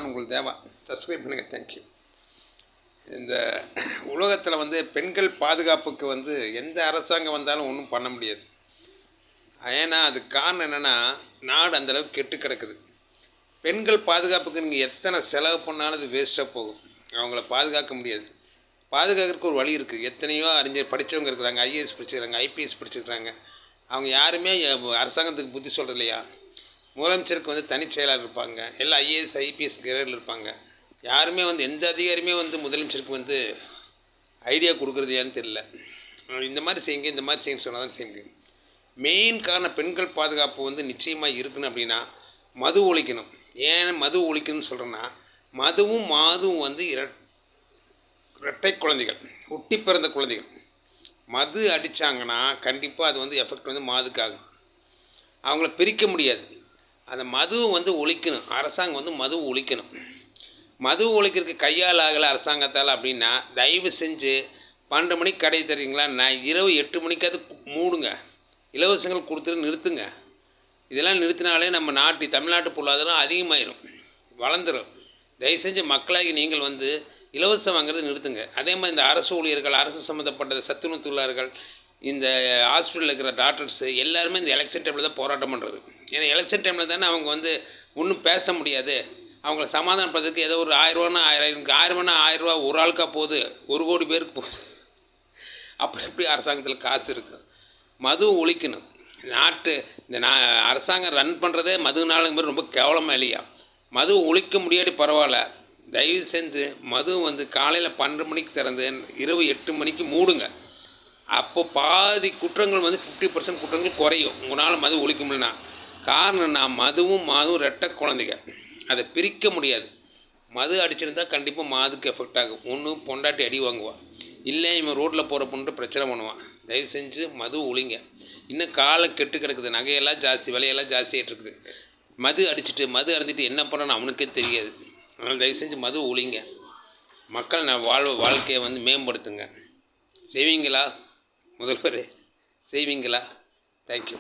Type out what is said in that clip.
நான் உங்கள் தேவா. சப்ஸ்கிரைப் பண்ணுங்கள். தேங்க்யூ. இந்த உலகத்தில் வந்து பெண்கள் பாதுகாப்புக்கு வந்து எந்த அரசாங்கம் வந்தாலும் ஒன்றும் பண்ண முடியாது. ஏன்னா அதுக்கு காரணம் என்னென்னா, நாடு அந்தளவுக்கு கெட்டு கிடக்குது. பெண்கள் பாதுகாப்புக்கு நீங்கள் எத்தனை செலவு பண்ணாலும் அது வேஸ்ட்டாக போகும். அவங்கள பாதுகாக்க முடியாது. பாதுகாக்கிறதுக்கு ஒரு வழி இருக்குது. எத்தனையோ அறிஞர் படித்தவங்க இருக்கிறாங்க, ஐஏஎஸ் படிச்சிருக்காங்க, ஐபிஎஸ் படிச்சிருக்கிறாங்க. அவங்க யாருமே அரசாங்கத்துக்கு புத்தி சொல்கிறது இல்லையா? முதலமைச்சருக்கு வந்து தனிச் செயலாளர் இருப்பாங்க, எல்லாம் ஐஏஎஸ் ஐபிஎஸ் கிரேடில் இருப்பாங்க. யாருமே வந்து எந்த அதிகாரியுமே வந்து முதலமைச்சருக்கு வந்து ஐடியா கொடுக்குறது ஏன்னு தெரியல. இந்த மாதிரி செய்யுங்க, இந்த மாதிரி செய்யுங்க சொன்னால் தான் செய்ய முடியும். மெயின் காரணம் பெண்கள் பாதுகாப்பு வந்து நிச்சயமாக இருக்கணும் அப்படின்னா மது ஒழிக்கணும். ஏன் மது ஒழிக்கணும்னு சொல்கிறேன்னா, மதுவும் மாதுவும் வந்து இரட்டை குழந்தைகள், ஒட்டி பிறந்த குழந்தைகள். மது அடித்தாங்கன்னா கண்டிப்பாக அது வந்து எஃபெக்ட் வந்து மாதுக்காகும். அவங்கள பிரிக்க முடியாது. அந்த மதுவை வந்து ஒழிக்கணும். அரசாங்கம் வந்து மது ஒழிக்கணும். மது ஒழிக்கிறதுக்கு கையால் ஆகலை அரசாங்கத்தால் அப்படின்னா, தயவு செஞ்சு 12 மணிக்கு கடை தர்றீங்களா, நான் இரவு 8 மணிக்காவது மூடுங்க. இலவசங்கள் கொடுத்துட்டு நிறுத்துங்க. இதெல்லாம் நிறுத்தினாலே நம்ம தமிழ்நாட்டு பொருளாதாரம் அதிகமாயிடும், வளர்ந்துடும். தயவு செஞ்சு மக்களாகி நீங்கள் வந்து இலவசம் வாங்குறது நிறுத்துங்க. அதே மாதிரி இந்த அரசு ஊழியர்கள், அரசு சம்மந்தப்பட்ட சத்துணவு தொழிலாளர்கள், இந்த ஹாஸ்பிட்டலில் இருக்கிற டாக்டர்ஸு எல்லாருமே இந்த எலெக்ஷன் டைமில் தான் போராட்டம் பண்ணுறது. ஏன்னா எலெக்ஷன் டைமில் தானே அவங்க வந்து ஒன்றும் பேச முடியாது. அவங்கள சமாதானப்படுறதுக்கு ஏதோ ஒரு 1000 ரூபான்னா 1000 ரூபா ஒரு ஆளுக்காக போகுது, 1 கோடி பேருக்கு போகுது. அப்புறம் எப்படி அரசாங்கத்தில் காசு இருக்குது? மது ஒழிக்கணும். இந்த அரசாங்கம் ரன் பண்ணுறதே மதுனாலுங்க மாதிரி ரொம்ப கேவலமாக இல்லையா? மது ஒழிக்க முடியாட்டி பரவாயில்ல, தயவு செஞ்சு மது வந்து காலையில் 12 மணிக்கு திறந்து இரவு 8 மணிக்கு மூடுங்க. அப்போ பாதி குற்றங்கள் வந்து 50% குற்றங்கள் குறையும். உங்களால் மது ஒழிக்க முடியலனா. காரணம்னா மதுவும் ரெட்டை குழந்தைங்க, அதை பிரிக்க முடியாது. மது அடிச்சிருந்தால் கண்டிப்பாக மாதுக்கு எஃபெக்ட் ஆகும். ஒன்று பொண்டாட்டி அடி வாங்குவான், இல்லை இவன் ரோட்டில் போகிற பொண்ணு பிரச்சனை பண்ணுவான். தயவு செஞ்சு மது ஒழிங்க. இன்னும் காலம் கெட்டு கிடக்குது, நகையெல்லாம் ஜாஸ்தி, விலையெல்லாம் ஜாஸ்தியாகிட்டு இருக்குது. மது அருந்திட்டு என்ன பண்ணணும்னு அவனுக்கே தெரியாது. அதனால் தயவு செஞ்சு மது ஒழிங்க. மக்கள் வாழ்க்கையை வந்து மேம்படுத்துங்க. செய்வீங்களா? முதல்வர் செய்வீங்களா? தேங்க்யூ.